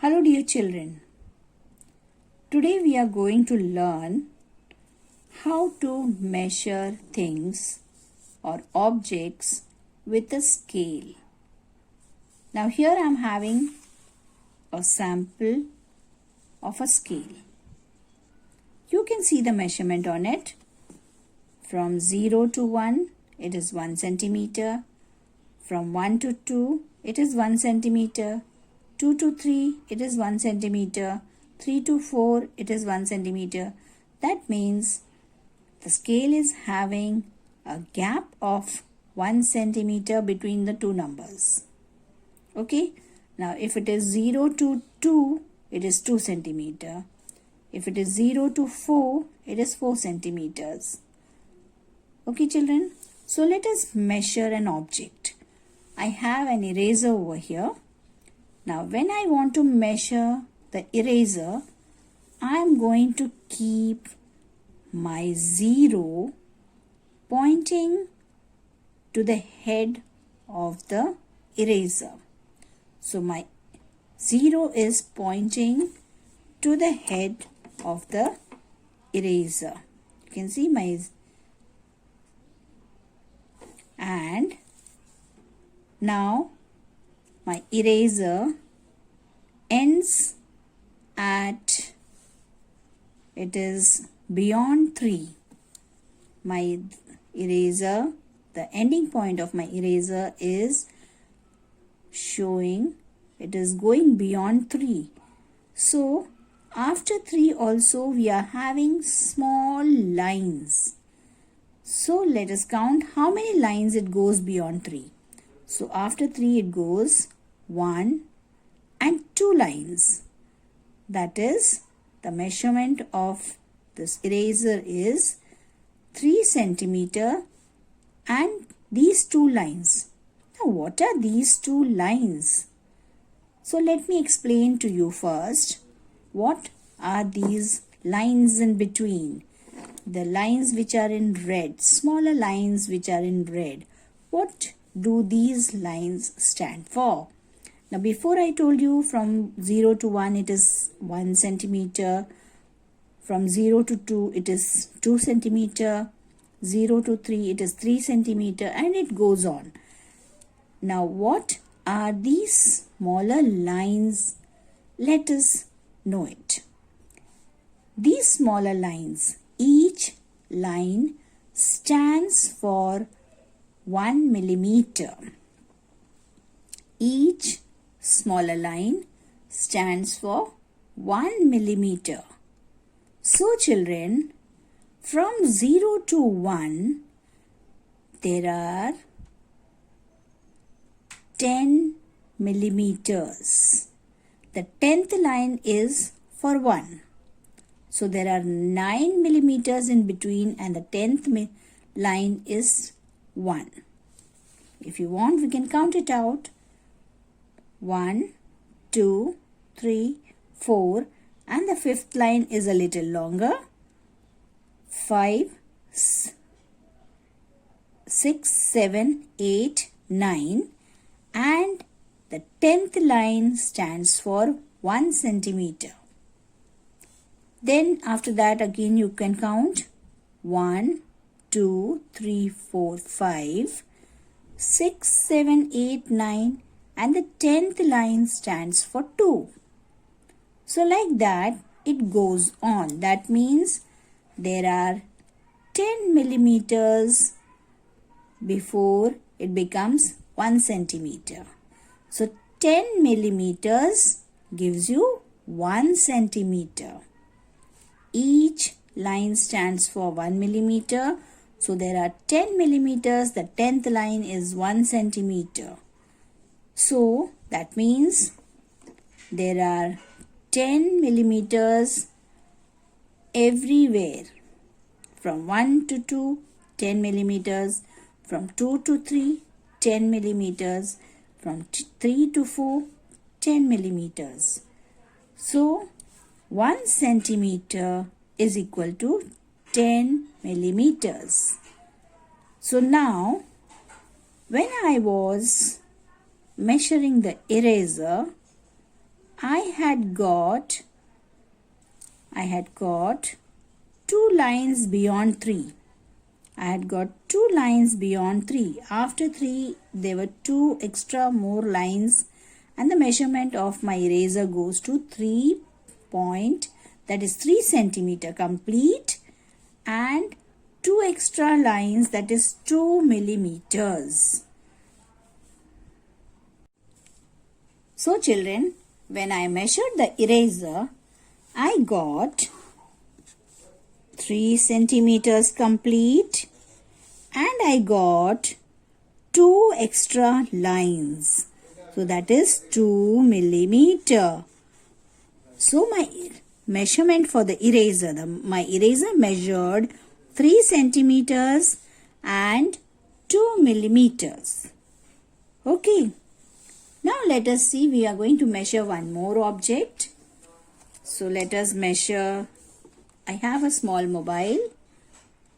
Hello dear children. Today we are going to learn how to measure things or objects with a scale. Now here I am having a sample of a scale. You can see the measurement on it. From 0 to 1 it is 1 centimeter. From 1 to 2 it is 1 centimeter. 2 to 3 it is 1 centimeter. 3 to 4 it is 1 centimeter. That means the scale is having a gap of 1 centimeter between the two numbers. Okay. Now if it is 0 to 2 it is 2 centimeter. If it is 0 to 4 it is 4 centimeters. Okay children. So let us measure an object. I have an eraser over here. Now when I want to measure the eraser, I am going to keep my 0 pointing to the head of the eraser. So my 0 is pointing to the head of the eraser. You can see my, and now my eraser ends at, it is beyond 3. My eraser, the ending point of my eraser is showing, it is going beyond 3. So after 3 also we are having small lines. So let us count how many lines it goes beyond 3. So after 3 it goes 1 and 2 lines. That is, the measurement of this eraser is 3 centimeter and these 2 lines. Now what are these 2 lines? So let me explain to you first what are these lines in between. The lines which are in red, smaller lines which are in red. What do these lines stand for? Now before I told you from 0 to 1 it is 1 centimeter. From 0 to 2 it is 2 centimeter. 0 to 3 it is 3 centimeter, and it goes on. Now what are these smaller lines? Let us know it. These smaller lines, each line stands for 1 millimeter. Each smaller line stands for 1 millimeter. So children, from 0 to 1 there are 10 millimeters. The 10th line is for 1. So there are 9 millimeters in between, and the 10th line is 1. If you want, we can count it out. 1, 2, 3, 4, and the 5th line is a little longer. 5, 6, 7, 8, 9, and the 10th line stands for 1 centimeter. Then after that again you can count 1, 2, 3, 4, 5, 6, 7, 8, 9, and the 10th line stands for 2. So like that it goes on. That means there are 10 millimeters before it becomes 1 centimeter. So 10 millimeters gives you 1 centimeter. Each line stands for 1 millimeter. So there are 10 millimeters. The 10th line is 1 centimeter. So that means there are 10 millimeters everywhere. From 1 to 2, 10 millimeters. From 2 to 3, 10 millimeters. From 3 to 4, 10 millimeters. So 1 centimeter is equal to 10 millimeters. So now when I was measuring the eraser, I had got 2 lines beyond 3. I had got 2 lines beyond 3. After 3, there were 2 extra more lines, and the measurement of my eraser goes to 3 centimeter complete, and 2 extra lines, that is 2 millimeters. So children, when I measured the eraser, I got 3 centimeters complete, and I got 2 extra lines. So that is 2 millimeter. So my measurement for the eraser, my eraser measured 3 centimeters and 2 millimeters. Okay. Now let us see, we are going to measure one more object. So let us measure. I have a small mobile.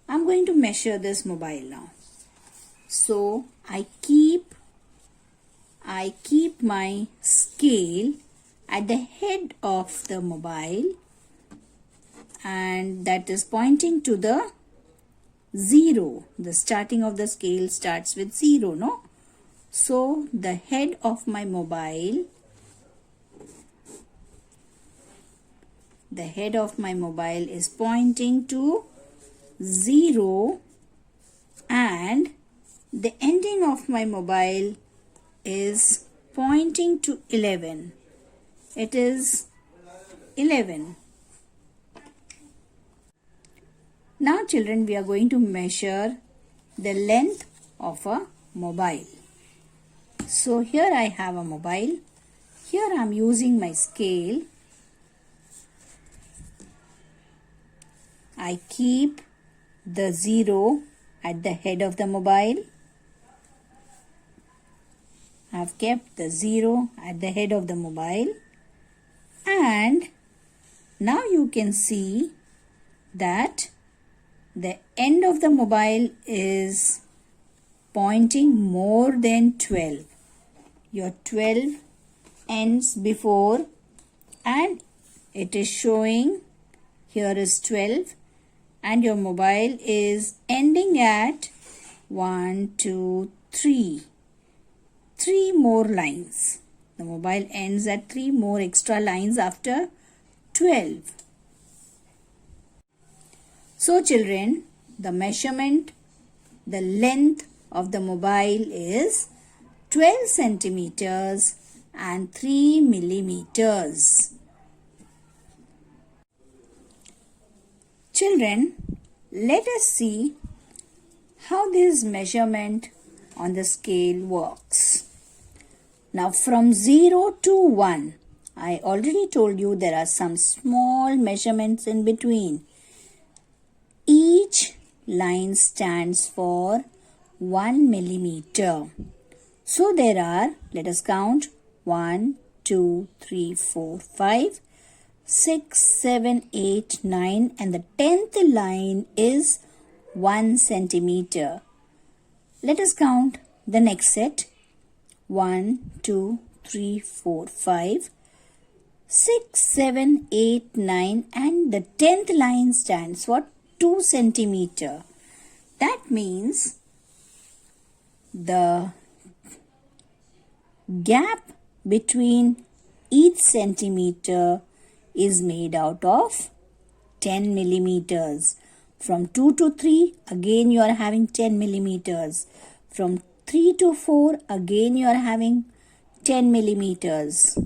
I'm going to measure this mobile now. So I keep my scale at the head of the mobile, and that is pointing to the 0. The starting of the scale starts with 0, no? So the head of my mobile, is pointing to 0, and the ending of my mobile is pointing to 11. It is 11. Now children, we are going to measure the length of a mobile. So here I have a mobile. Here I am using my scale. I keep the 0 at the head of the mobile. I have kept the 0 at the head of the mobile, and now you can see that the end of the mobile is pointing more than 12. Your 12 ends before, and it is showing here is 12, and your mobile is ending at 1, 2, 3. 3 more lines. The mobile ends at 3 more extra lines after 12. So children, the measurement, the length of the mobile is 12 centimeters and 3 millimeters. Children, let us see how this measurement on the scale works. Now from 0 to 1, I already told you there are some small measurements in between. Each line stands for 1 millimeter. So there are, let us count, 1, 2, 3, 4, 5, 6, 7, 8, 9, and the 10th line is 1 centimeter. Let us count the next set. 1, 2, 3, 4, 5, 6, 7, 8, 9, and the 10th line stands for 2 centimeter. That means the gap between each centimeter is made out of 10 millimeters. From 2 to 3, again you are having 10 millimeters. From 3 to 4, again you are having 10 millimeters.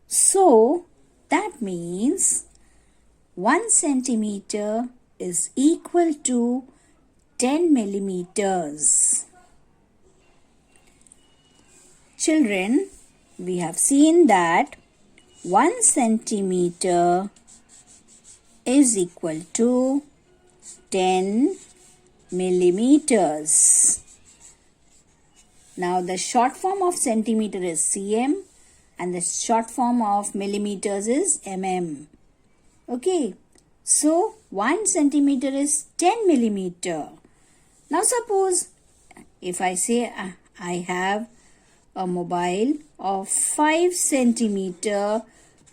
So that means 1 centimeter is equal to 10 millimeters. Children, we have seen that 1 centimeter is equal to 10 millimeters. Now the short form of centimeter is cm and the short form of millimeters is mm. Okay, so 1 centimeter is 10 millimeter. Now suppose if I say I have a mobile of 5 centimeter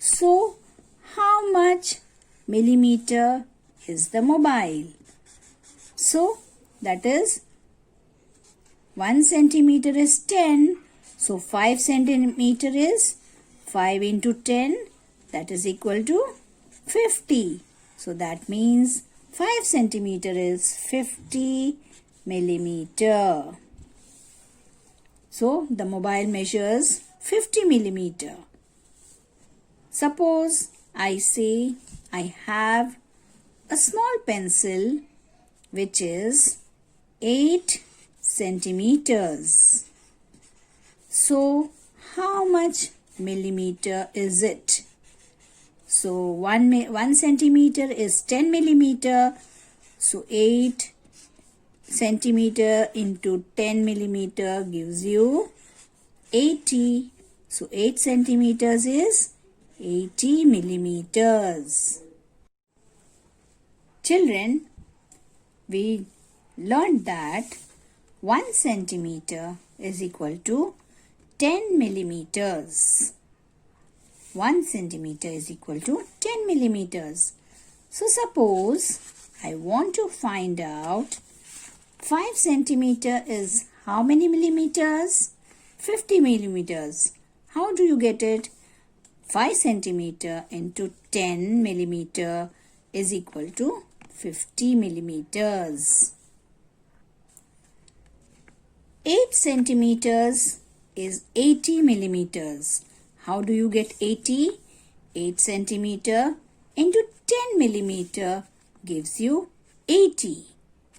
So, how much millimeter is the mobile? So, that is 1 centimeter is 10. So, 5 centimeter is 5 into 10. That is equal to 50. So, that means 5 centimeter is 50 millimeter. So, the mobile measures 50 millimeter. Suppose I say I have a small pencil which is 8 centimeters. So, how much millimeter is it? So, 1 centimeter is 10 millimeter. So, 8 centimeter into 10 millimeter gives you 80. So, 8 centimeters is 80 millimeters. Children, we learned that 1 centimeter is equal to 10 millimeters. 1 centimeter is equal to 10 millimeters. So, suppose I want to find out 5 centimeter is how many millimeters? 50 millimeters. How do you get it? 5 centimeter into 10 millimeter is equal to 50 millimeters. 8 centimeters is 80 millimeters. How do you get 80? 8 centimeter into 10 millimeter gives you 80.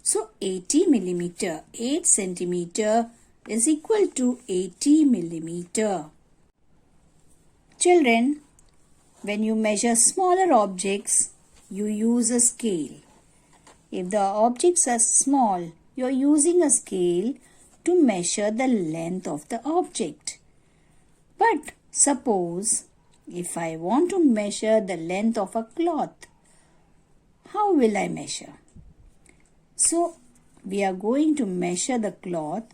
So 80 millimeter, 8 centimeter is equal to 80 millimeter. Children, when you measure smaller objects, you use a scale. If the objects are small, you are using a scale to measure the length of the object. But suppose if I want to measure the length of a cloth, how will I measure? So, we are going to measure the cloth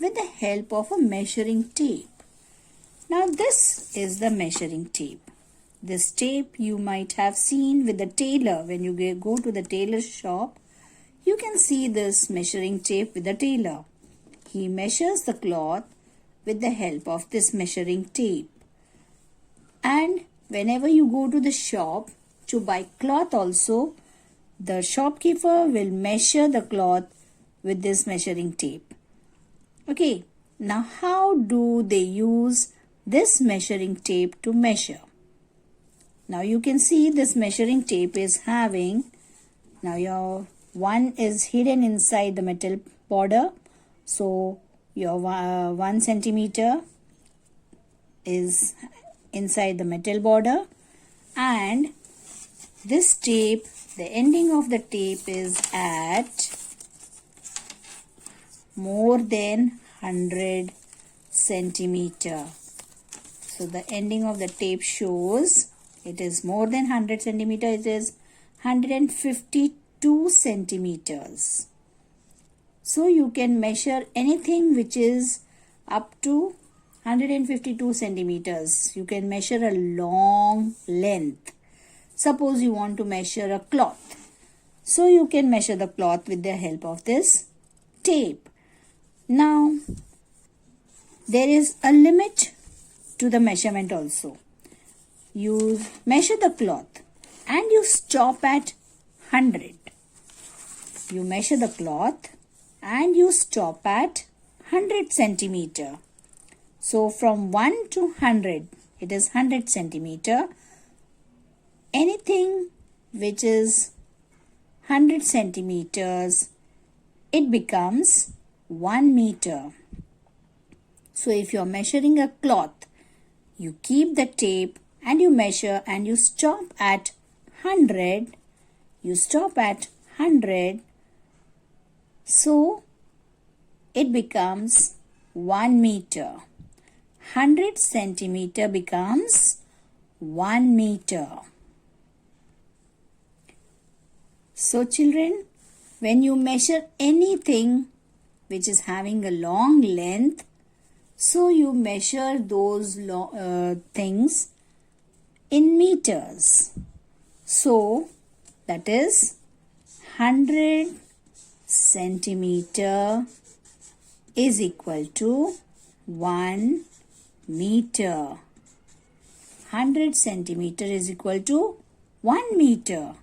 with the help of a measuring tape. Now, this is the measuring tape. This tape you might have seen with the tailor. When you go to the tailor's shop, you can see this measuring tape with the tailor. He measures the cloth with the help of this measuring tape. And whenever you go to the shop to buy cloth also, the shopkeeper will measure the cloth with this measuring tape. Okay, now how do they use this measuring tape to measure? Now you can see this measuring tape is having, now your one is hidden inside the metal border. So your 1 centimeter is inside the metal border, and this tape, the ending of the tape is at more than 100 centimeter. So the ending of the tape shows it is more than 100 centimeter. It is 152 centimeters. So you can measure anything which is up to 152 centimeters. You can measure a long length. Suppose you want to measure a cloth. So you can measure the cloth with the help of this tape. Now, there is a limit to the measurement also. You measure the cloth and you stop at 100. You measure the cloth and you stop at 100 centimeter. So from 1 to 100, it is 100 centimeter. Anything which is 100 centimeters, it becomes 1 meter. So if you are measuring a cloth, you keep the tape and you measure and you stop at 100. You stop at 100. So it becomes 1 meter. 100 centimeter becomes 1 meter. So children, when you measure anything which is having a long length, so you measure those things in meters. So that is 100 centimeter is equal to 1 meter. 100 centimeter is equal to 1 meter.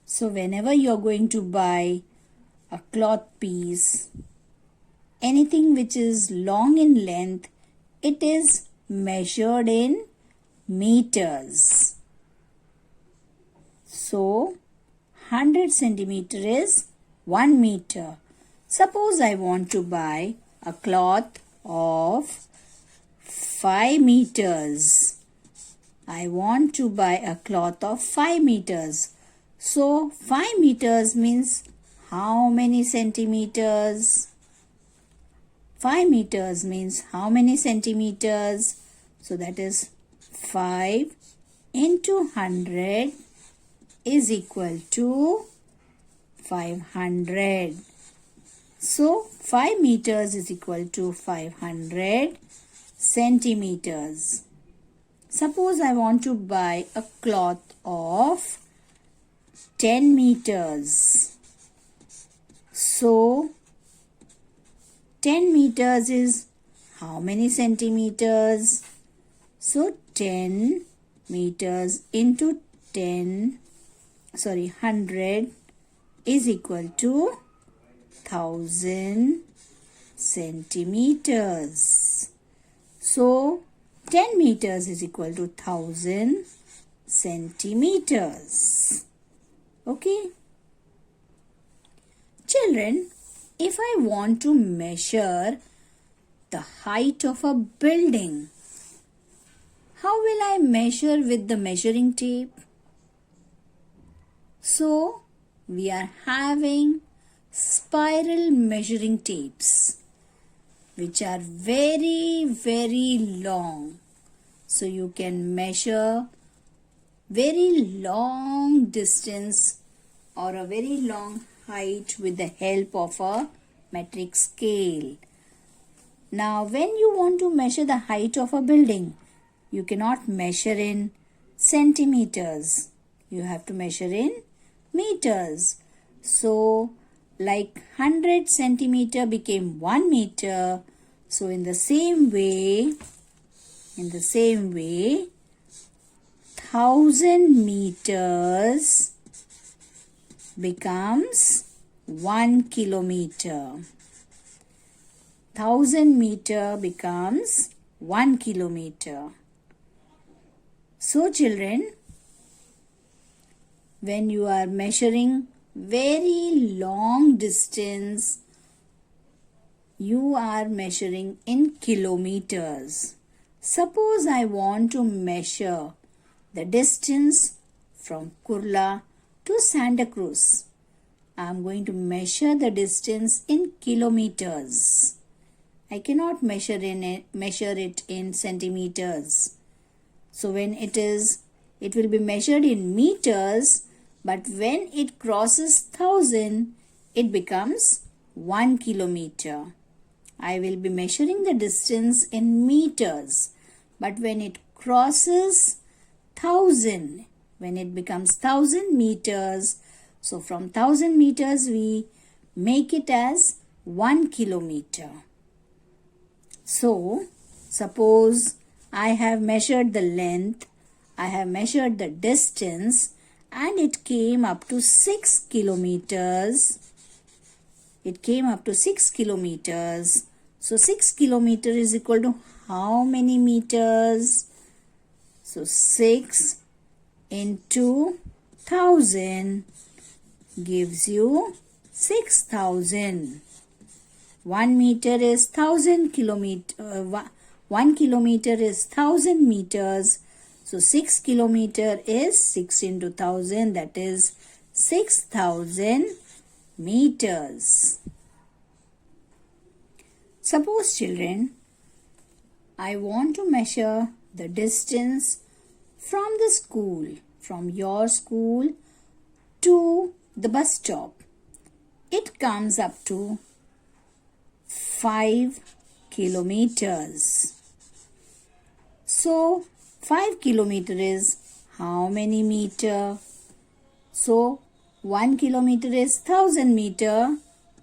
So whenever you are going to buy a cloth piece, anything which is long in length, it is measured in meters. So 100 centimeter is 1 meter. Suppose I want to buy a cloth of 5 meters. I want to buy a cloth of 5 meters. So 5 meters means how many centimeters? 5 meters means how many centimeters? So that is 5 into 100 is equal to 500. So 5 meters is equal to 500 centimeters. Suppose I want to buy a cloth of 10 meters. So 10 meters is how many centimeters? So 10 meters into 100 is equal to 1000 centimeters. So 10 meters is equal to 1000 centimeters. Okay. Children, if I want to measure the height of a building, how will I measure with the measuring tape? So, we are having spiral measuring tapes which are very, very long. So, you can measure very long distance or a very long height with the help of a metric scale. Now, when you want to measure the height of a building, you cannot measure in centimeters. You have to measure in meters. So, like 100 centimeter became 1 meter. So, in the same way, 1000 meters becomes 1 kilometer. 1000 meter becomes 1 kilometer. So children, when you are measuring very long distance, you are measuring in kilometers. Suppose I want to measure the distance from Kurla to Santa Cruz. I am going to measure the distance in kilometers. I cannot measure it in centimeters. So when it will be measured in meters, but when it crosses 1000, it becomes 1 kilometer. I will be measuring the distance in meters, but when it crosses 1000, when it becomes 1000 meters, so from 1000 meters we make it as 1 kilometer. So, suppose I have measured the length, I have measured the distance, and it came up to 6 kilometers. It came up to 6 kilometers. So, 6 kilometers is equal to how many meters? So, 6 into 1000 gives you 6000. 1 meter is 1000 kilometer. 1 kilometer is 1000 meters. So 6 kilometer is 6 into 1000, that is 6000 meters. Suppose children, I want to measure the distance from the school, from your school to the bus stop. It comes up to 5 kilometers. So 5 kilometer is how many meter? So 1 kilometer is 1000 meter.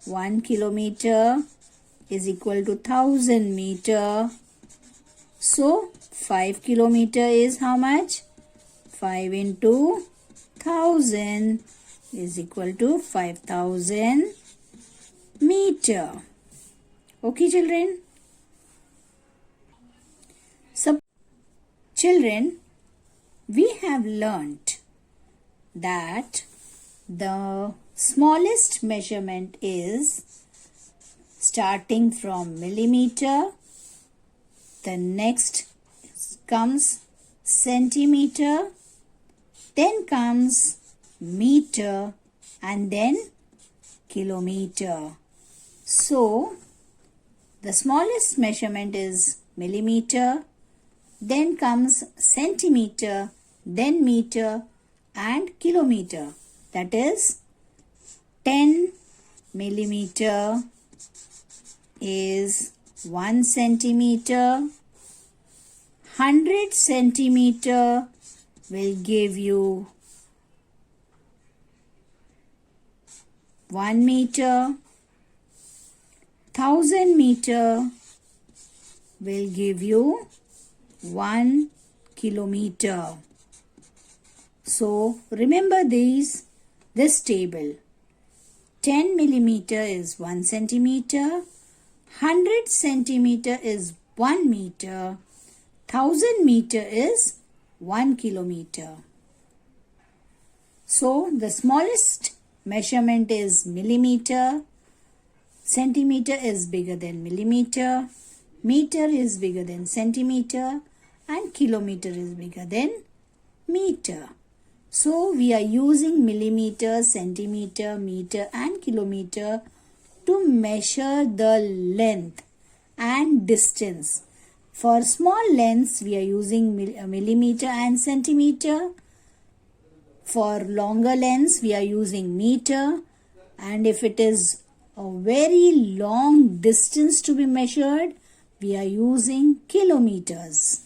1 kilometer is equal to 1000 meter. So 5 kilometer is how much? 5 into 1000 is equal to 5000 meter. Okay, children? So, children, we have learnt that the smallest measurement is starting from millimeter, the next comes centimeter, then comes meter, and then kilometer. So, the smallest measurement is millimeter, then comes centimeter, then meter and kilometer. That is 10 millimeter is 1 centimeter. 100 centimeter will give you 1 meter. 1000 meter will give you 1 kilometer. So remember this table. 10 millimeter is 1 centimeter. 100 centimeter is 1 meter. 1000 meter is 1 kilometer. So the smallest measurement is millimeter. Centimeter is bigger than millimeter. Meter is bigger than centimeter. And kilometer is bigger than meter. So we are using millimeter, centimeter, meter and kilometer to measure the length and distance. For small lengths, we are using millimeter and centimeter. For longer lengths, we are using meter. And if it is a very long distance to be measured, we are using kilometers.